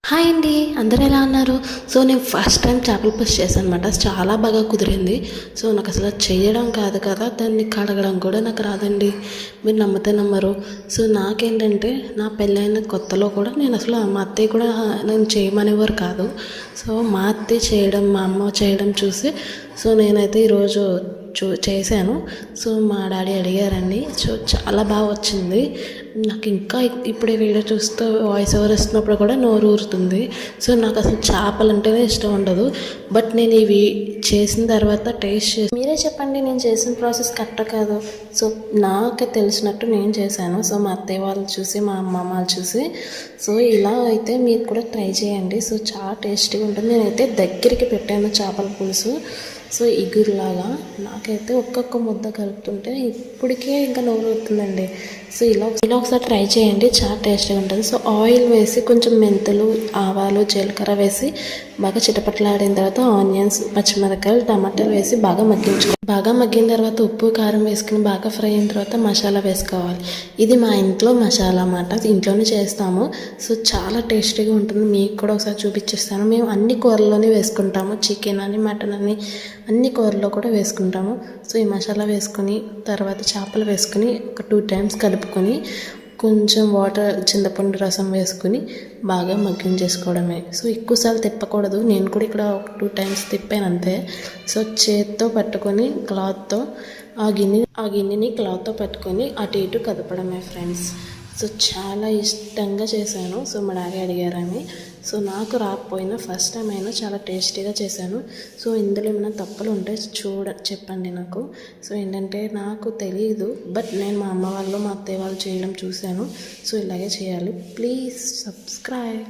Hi అండి, అందరూ ఎలా ఉన్నారు? సో నేను ఫస్ట్ టైం చేపల పులుసు చేశాను అనమాట. చాలా బాగా కుదిరింది. సో నాకు అసలు చేయడం కాదు కదా, దాన్ని కడగడం కూడా నాకు రాదండి. మీరు నమ్మితే నమ్మరు. సో నాకేంటంటే నా పెళ్ళైన కొత్తలో కూడా నేను అసలు మా అత్తయ్య కూడా నేను చేయమనేవారు కాదు. సో మా అత్తయ్య చేయడం, మా అమ్మ చేయడం చూసి సో నేనైతే ఈరోజు చేశాను. సో మా డాడీ అడిగారండి. సో చాలా బాగా వచ్చింది. నాకు ఇంకా ఇప్పుడే వీడియో చూస్తూ వాయిస్ ఓవర్ ఇస్తున్నప్పుడు కూడా నోరు ఊరుతుంది. సో నాకు అసలు చేపలు అంటేనే ఇష్టం ఉండదు. బట్ నేను ఇవి చేసిన తర్వాత టేస్ట్ చేసి మీరే చెప్పండి, నేను చేసిన ప్రాసెస్ కరెక్ట్ కాదు. సో నాకు తెలిసినట్టు నేను చేశాను. సో మా అత్తయ్య వాళ్ళు చూసి, మా అమ్మమ్మ వాళ్ళు చూసి, సో ఇలా అయితే మీరు కూడా ట్రై చేయండి. సో చాలా టేస్టీగా ఉంటుంది. నేనైతే దగ్గరికి పెట్టాను చేపల పులుసు. సో ఇగురులాగా నాకైతే ఒక్కొక్క ముద్ద కలుపుతుంటే ఇప్పటికే ఇంకా నోరు అవుతుందండి. సో ఇలా ఒకసారి ట్రై చేయండి, చాలా టేస్టీగా ఉంటుంది. సో ఆయిల్ వేసి కొంచెం మెంతులు, ఆవాలు, జీలకర్ర వేసి బాగా చిటపట్లాడిన తర్వాత ఆనియన్స్, పచ్చిమిరపకాయలు, టమాటాలు వేసి బాగా మగ్గిన తర్వాత ఉప్పు, కారం వేసుకుని బాగా ఫ్రై అయిన తర్వాత మసాలా వేసుకోవాలి. ఇది మా ఇంట్లో మసాలా అన్నమాట, ఇంట్లోనే చేస్తాము. సో చాలా టేస్టీగా ఉంటుంది. మీకు కూడా ఒకసారి చూపించేస్తాను. మేము అన్ని కూరల్లోనే వేసుకుంటాము, చికెన్ అని, మటన్ అని అన్ని కూరల్లో కూడా వేసుకుంటాము. సో ఈ మసాలా వేసుకొని తర్వాత చేపలు వేసుకొని ఒక 2 times కలుపుకొని కొంచెం వాటర్, చింతపండు రసం వేసుకుని బాగా మగ్గించేసుకోవడమే. సో ఎక్కువసార్లు తిప్పకూడదు. నేను కూడా ఇక్కడ ఒక 2 times తిప్పాను అంతే. సో చేత్తో పట్టుకొని క్లాత్తో ఆ గిన్నెని క్లాత్తో పట్టుకొని అటు ఇటు కదపడమే ఫ్రెండ్స్. సో చాలా ఇష్టంగా చేశాను. సో మా డాడీ అడిగారని. సో నాకు రాకపోయినా ఫస్ట్ టైం అయినా చాలా టేస్టీగా చేశాను. సో ఇందులో ఏమైనా తప్పులు ఉంటే చెప్పండి నాకు. సో ఏంటంటే నాకు తెలియదు, బట్ నేను మా అమ్మ వాళ్ళు, మా అత్తయ్య వాళ్ళు చేయడం చూశాను. సో ఇలాగే చేయాలి. Please subscribe.